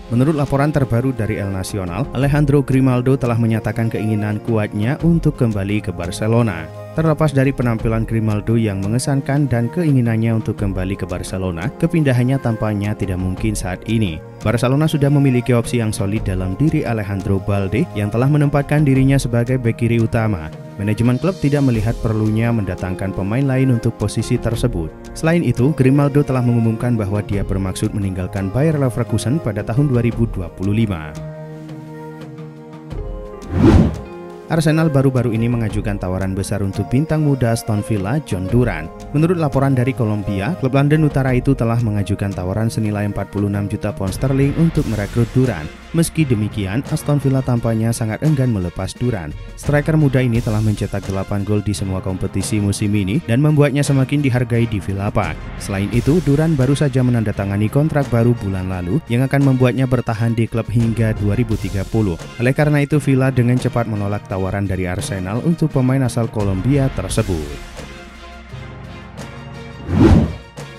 Menurut laporan terbaru dari El Nacional, Alejandro Grimaldo telah menyatakan keinginan kuatnya untuk kembali ke Barcelona. Terlepas dari penampilan Grimaldo yang mengesankan dan keinginannya untuk kembali ke Barcelona, kepindahannya tampaknya tidak mungkin saat ini. Barcelona sudah memiliki opsi yang solid dalam diri Alejandro Balde yang telah menempatkan dirinya sebagai bek kiri utama. Manajemen klub tidak melihat perlunya mendatangkan pemain lain untuk posisi tersebut. Selain itu, Grimaldo telah mengumumkan bahwa dia bermaksud meninggalkan Bayer Leverkusen pada tahun 2025. Arsenal baru-baru ini mengajukan tawaran besar untuk bintang muda Aston Villa, John Duran. Menurut laporan dari Kolombia, klub London Utara itu telah mengajukan tawaran senilai 46 juta pound sterling untuk merekrut Duran. Meski demikian, Aston Villa tampaknya sangat enggan melepas Duran. Striker muda ini telah mencetak 8 gol di semua kompetisi musim ini dan membuatnya semakin dihargai di Villa Park. Selain itu, Duran baru saja menandatangani kontrak baru bulan lalu yang akan membuatnya bertahan di klub hingga 2030. Oleh karena itu, Villa dengan cepat menolak tawaran dari Arsenal untuk pemain asal Kolombia tersebut.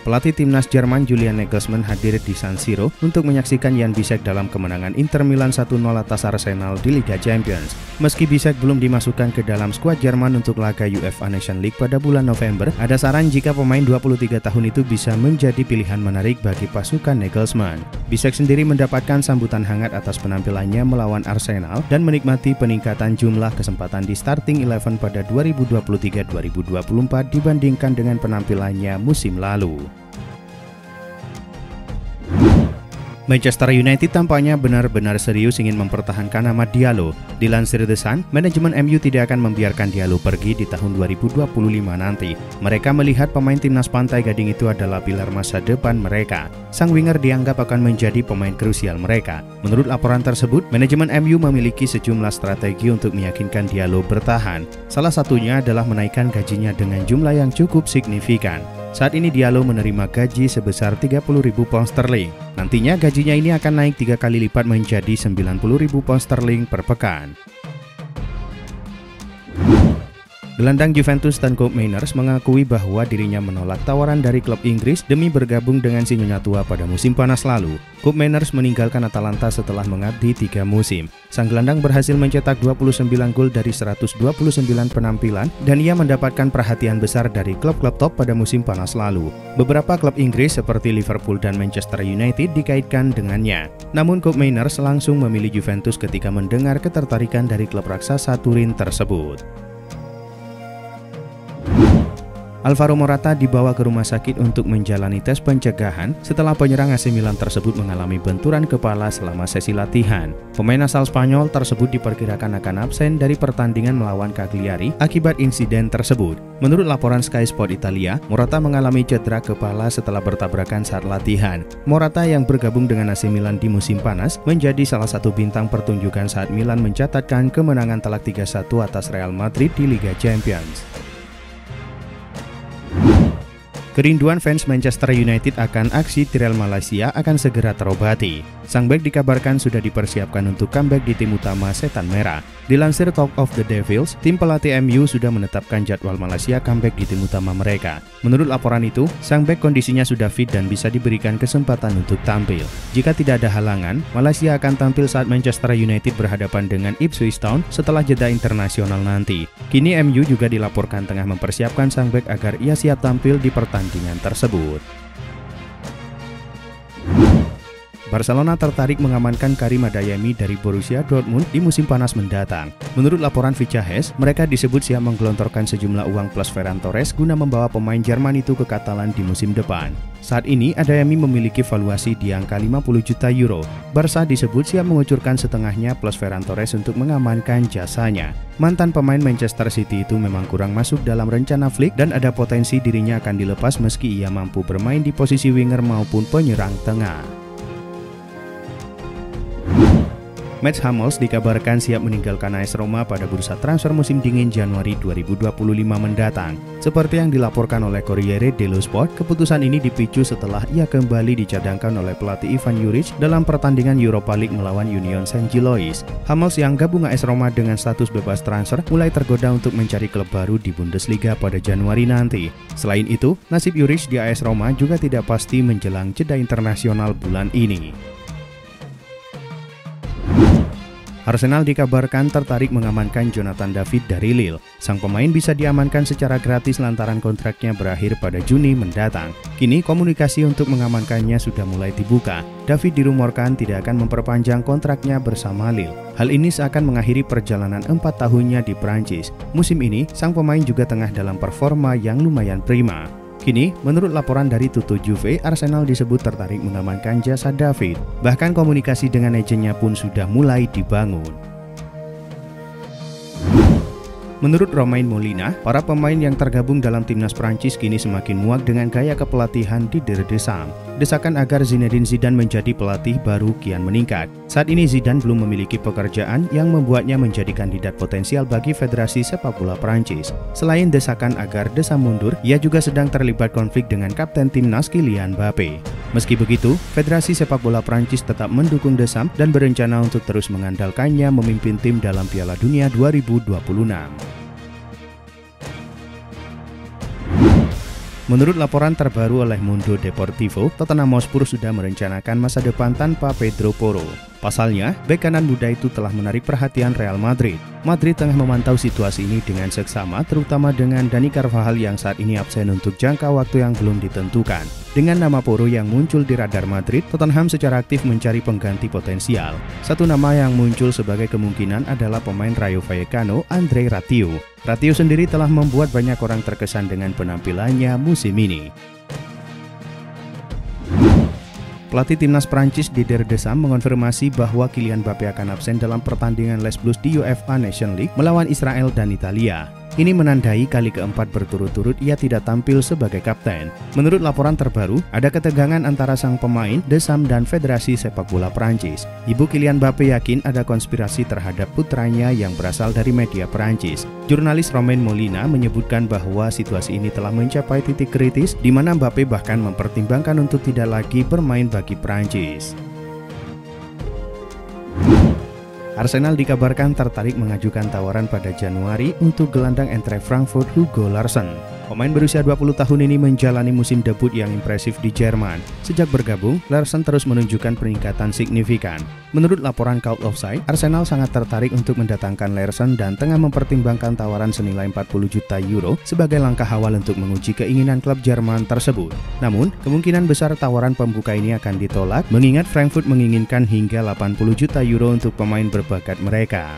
Pelatih timnas Jerman Julian Nagelsmann hadir di San Siro untuk menyaksikan Jan Bisek dalam kemenangan Inter Milan 1-0 atas Arsenal di Liga Champions. Meski Bisek belum dimasukkan ke dalam skuad Jerman untuk laga UEFA Nations League pada bulan November, ada saran jika pemain 23 tahun itu bisa menjadi pilihan menarik bagi pasukan Nagelsmann. Bisek sendiri mendapatkan sambutan hangat atas penampilannya melawan Arsenal dan menikmati peningkatan jumlah kesempatan di starting 11 pada 2023-2024 dibandingkan dengan penampilannya musim lalu. Manchester United tampaknya benar-benar serius ingin mempertahankan nama Diallo. Dilansir The Sun, manajemen MU tidak akan membiarkan Diallo pergi di tahun 2025 nanti. Mereka melihat pemain timnas Pantai Gading itu adalah pilar masa depan mereka. Sang winger dianggap akan menjadi pemain krusial mereka. Menurut laporan tersebut, manajemen MU memiliki sejumlah strategi untuk meyakinkan Diallo bertahan. Salah satunya adalah menaikkan gajinya dengan jumlah yang cukup signifikan. Saat ini Diallo menerima gaji sebesar 30.000 pound sterling. Nantinya gajinya ini akan naik 3 kali lipat menjadi 90.000 pound sterling per pekan. Gelandang Juventus dan Koop Meiners mengakui bahwa dirinya menolak tawaran dari klub Inggris demi bergabung dengan si nyonya tua pada musim panas lalu. Koop Meiners meninggalkan Atalanta setelah mengabdi 3 musim. Sang gelandang berhasil mencetak 29 gol dari 129 penampilan dan ia mendapatkan perhatian besar dari klub-klub top pada musim panas lalu. Beberapa klub Inggris seperti Liverpool dan Manchester United dikaitkan dengannya. Namun Koop Meiners langsung memilih Juventus ketika mendengar ketertarikan dari klub raksasa Turin tersebut. Alvaro Morata dibawa ke rumah sakit untuk menjalani tes pencegahan setelah penyerang AC Milan tersebut mengalami benturan kepala selama sesi latihan. Pemain asal Spanyol tersebut diperkirakan akan absen dari pertandingan melawan Cagliari akibat insiden tersebut. Menurut laporan Sky Sport Italia, Morata mengalami cedera kepala setelah bertabrakan saat latihan. Morata yang bergabung dengan AC Milan di musim panas menjadi salah satu bintang pertunjukan saat Milan mencatatkan kemenangan telak 3-1 atas Real Madrid di Liga Champions. Kerinduan fans Manchester United akan aksi Tyrell Malacia akan segera terobati. Sang bek dikabarkan sudah dipersiapkan untuk comeback di tim utama Setan Merah. Dilansir Talk of the Devils, tim pelatih MU sudah menetapkan jadwal Malacia comeback di tim utama mereka. Menurut laporan itu, sang bek kondisinya sudah fit dan bisa diberikan kesempatan untuk tampil. Jika tidak ada halangan, Malacia akan tampil saat Manchester United berhadapan dengan Ipswich Town setelah jeda internasional nanti. Kini MU juga dilaporkan tengah mempersiapkan sang bek agar ia siap tampil di pertandingan tersebut. Barcelona tertarik mengamankan Karim Adeyemi dari Borussia Dortmund di musim panas mendatang. Menurut laporan Fichajes, mereka disebut siap menggelontorkan sejumlah uang plus Ferran Torres guna membawa pemain Jerman itu ke Katalan di musim depan. Saat ini, Adeyemi memiliki valuasi di angka 50 juta euro. Barca disebut siap mengucurkan setengahnya plus Ferran Torres untuk mengamankan jasanya. Mantan pemain Manchester City itu memang kurang masuk dalam rencana Flick dan ada potensi dirinya akan dilepas meski ia mampu bermain di posisi winger maupun penyerang tengah. Mats Hummels dikabarkan siap meninggalkan AS Roma pada bursa transfer musim dingin Januari 2025 mendatang. Seperti yang dilaporkan oleh Corriere dello Sport, keputusan ini dipicu setelah ia kembali dicadangkan oleh pelatih Ivan Juric dalam pertandingan Europa League melawan Union Saint-Gilloise. Hummels yang gabung AS Roma dengan status bebas transfer mulai tergoda untuk mencari klub baru di Bundesliga pada Januari nanti. Selain itu, nasib Juric di AS Roma juga tidak pasti menjelang jeda internasional bulan ini. Arsenal dikabarkan tertarik mengamankan Jonathan David dari Lille. Sang pemain bisa diamankan secara gratis lantaran kontraknya berakhir pada Juni mendatang. Kini komunikasi untuk mengamankannya sudah mulai dibuka. David dirumorkan tidak akan memperpanjang kontraknya bersama Lille. Hal ini seakan mengakhiri perjalanan 4 tahunnya di Prancis. Musim ini, sang pemain juga tengah dalam performa yang lumayan prima. Kini, menurut laporan dari Tutto Juve, Arsenal disebut tertarik mengamankan jasa David. Bahkan komunikasi dengan agennya pun sudah mulai dibangun. Menurut Romain Molina, para pemain yang tergabung dalam timnas Prancis kini semakin muak dengan gaya kepelatihan Didier Deschamps. Desakan agar Zinedine Zidane menjadi pelatih baru kian meningkat. Saat ini Zidane belum memiliki pekerjaan yang membuatnya menjadi kandidat potensial bagi Federasi Sepak Bola Prancis. Selain desakan agar Deschamps mundur, ia juga sedang terlibat konflik dengan kapten timnas Kylian Mbappe. Meski begitu, Federasi Sepak Bola Prancis tetap mendukung Deschamps dan berencana untuk terus mengandalkannya memimpin tim dalam Piala Dunia 2026. Menurut laporan terbaru oleh Mundo Deportivo, Tottenham Hotspur sudah merencanakan masa depan tanpa Pedro Porro. Pasalnya, bek kanan muda itu telah menarik perhatian Real Madrid. Madrid tengah memantau situasi ini dengan seksama, terutama dengan Dani Carvajal yang saat ini absen untuk jangka waktu yang belum ditentukan. Dengan nama Porro yang muncul di radar Madrid, Tottenham secara aktif mencari pengganti potensial. Satu nama yang muncul sebagai kemungkinan adalah pemain Rayo Vallecano, Andrei Ratiu. Ratiu sendiri telah membuat banyak orang terkesan dengan penampilannya musim ini. Pelatih timnas Prancis Didier Deschamps mengonfirmasi bahwa Kylian Mbappe akan absen dalam pertandingan Les Blues di UEFA Nations League melawan Israel dan Italia. Ini menandai kali keempat berturut-turut ia tidak tampil sebagai kapten. Menurut laporan terbaru, ada ketegangan antara sang pemain, Deschamps dan Federasi Sepak Bola Prancis. Ibu Kylian Mbappe yakin ada konspirasi terhadap putranya yang berasal dari media Prancis. Jurnalis Romain Molina menyebutkan bahwa situasi ini telah mencapai titik kritis di mana Mbappe bahkan mempertimbangkan untuk tidak lagi bermain bagi Prancis. Arsenal dikabarkan tertarik mengajukan tawaran pada Januari untuk gelandang Eintracht Frankfurt Hugo Larsson. Pemain berusia 20 tahun ini menjalani musim debut yang impresif di Jerman. Sejak bergabung, Larsson terus menunjukkan peningkatan signifikan. Menurut laporan Cult of Sight, Arsenal sangat tertarik untuk mendatangkan Larsson dan tengah mempertimbangkan tawaran senilai 40 juta euro sebagai langkah awal untuk menguji keinginan klub Jerman tersebut. Namun, kemungkinan besar tawaran pembuka ini akan ditolak, mengingat Frankfurt menginginkan hingga 80 juta euro untuk pemain berbakat mereka.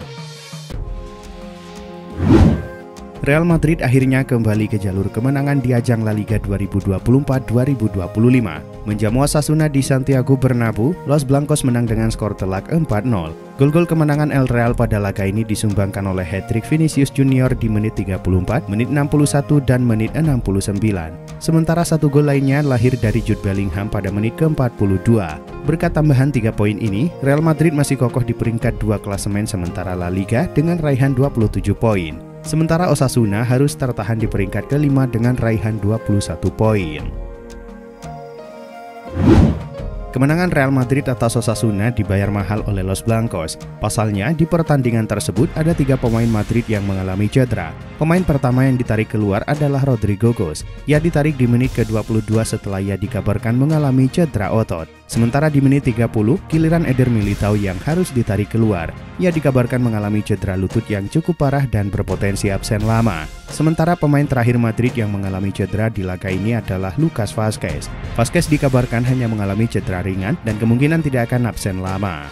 Real Madrid akhirnya kembali ke jalur kemenangan di ajang La Liga 2024-2025. Menjamu Osasuna di Santiago Bernabeu, Los Blancos menang dengan skor telak 4-0. Gol-gol kemenangan El Real pada laga ini disumbangkan oleh hat-trick Vinicius Junior di menit 34, menit 61, dan menit 69. Sementara satu gol lainnya lahir dari Jude Bellingham pada menit ke-42. Berkat tambahan 3 poin ini, Real Madrid masih kokoh di peringkat 2 klasemen sementara La Liga dengan raihan 27 poin. Sementara Osasuna harus tertahan di peringkat kelima dengan raihan 21 poin. Kemenangan Real Madrid atas Osasuna dibayar mahal oleh Los Blancos. Pasalnya, di pertandingan tersebut ada 3 pemain Madrid yang mengalami cedera. Pemain pertama yang ditarik keluar adalah Rodrigo Goes. Ia ditarik di menit ke-22 setelah ia dikabarkan mengalami cedera otot. Sementara di menit 30, giliran Eder Militao yang harus ditarik keluar. Ia dikabarkan mengalami cedera lutut yang cukup parah dan berpotensi absen lama. Sementara pemain terakhir Madrid yang mengalami cedera di laga ini adalah Lucas Vázquez. Vázquez dikabarkan hanya mengalami cedera ringan dan kemungkinan tidak akan absen lama.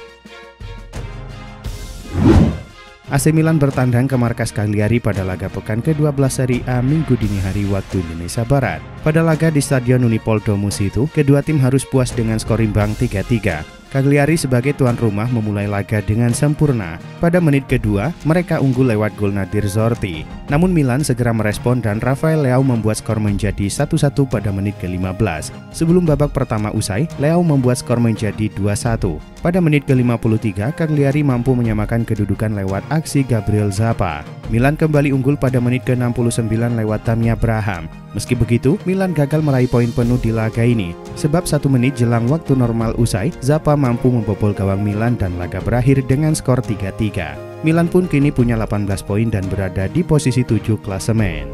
AC Milan bertandang ke markas Cagliari pada laga pekan ke-12 Serie A Minggu dini hari waktu Indonesia Barat. Pada laga di Stadion Unipol Domus itu, kedua tim harus puas dengan skor imbang 3-3. Cagliari sebagai tuan rumah memulai laga dengan sempurna. Pada menit kedua, mereka unggul lewat gol Nadir Zorti. Namun Milan segera merespon dan Rafael Leao membuat skor menjadi 1-1 pada menit ke-15. Sebelum babak pertama usai, Leao membuat skor menjadi 2-1. Pada menit ke-53, Cagliari mampu menyamakan kedudukan lewat aksi Gabriel Zappa. Milan kembali unggul pada menit ke-69 lewat Tammy Abraham. Meski begitu, Milan gagal meraih poin penuh di laga ini. Sebab 1 menit jelang waktu normal usai, Zappa mampu membobol gawang Milan dan laga berakhir dengan skor 3-3. Milan pun kini punya 18 poin dan berada di posisi 7 klasemen.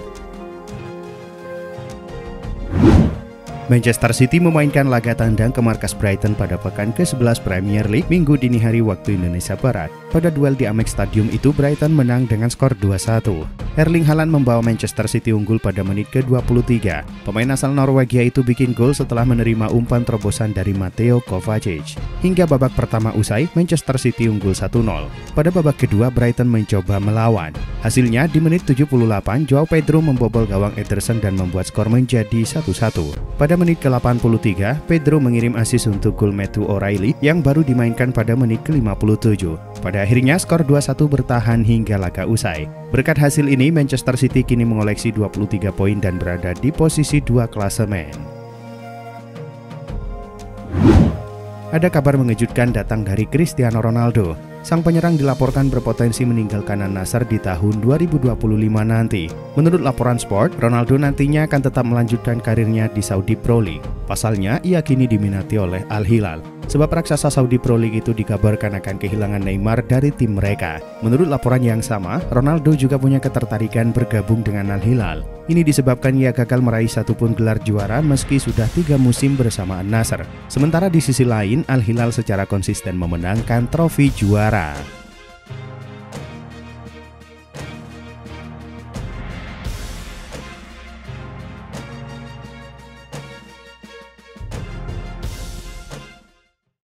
Manchester City memainkan laga tandang ke markas Brighton pada pekan ke-11 Premier League Minggu dini hari waktu Indonesia Barat. Pada duel di Amex Stadium itu Brighton menang dengan skor 2-1. Erling Haaland membawa Manchester City unggul pada menit ke-23. Pemain asal Norwegia itu bikin gol setelah menerima umpan terobosan dari Mateo Kovacic. Hingga babak pertama usai, Manchester City unggul 1-0. Pada babak kedua, Brighton mencoba melawan. Hasilnya di menit 78, Joao Pedro membobol gawang Ederson dan membuat skor menjadi 1-1. Pada menit ke-83, Pedro mengirim assist untuk gol Matthew O'Reilly yang baru dimainkan pada menit ke-57. Pada akhirnya skor 2-1 bertahan hingga laga usai. Berkat hasil ini, Manchester City kini mengoleksi 23 poin dan berada di posisi 2 klasemen. Ada kabar mengejutkan datang dari Cristiano Ronaldo. Sang penyerang dilaporkan berpotensi meninggalkan Al-Nassr di tahun 2025 nanti. Menurut laporan Sport, Ronaldo nantinya akan tetap melanjutkan karirnya di Saudi Pro League. Pasalnya, ia kini diminati oleh Al-Hilal. Sebab raksasa Saudi Pro League itu dikabarkan akan kehilangan Neymar dari tim mereka. Menurut laporan yang sama, Ronaldo juga punya ketertarikan bergabung dengan Al-Hilal. Ini disebabkan ia gagal meraih satupun gelar juara meski sudah 3 musim bersama Al-Nassr. Sementara di sisi lain, Al-Hilal secara konsisten memenangkan trofi juara.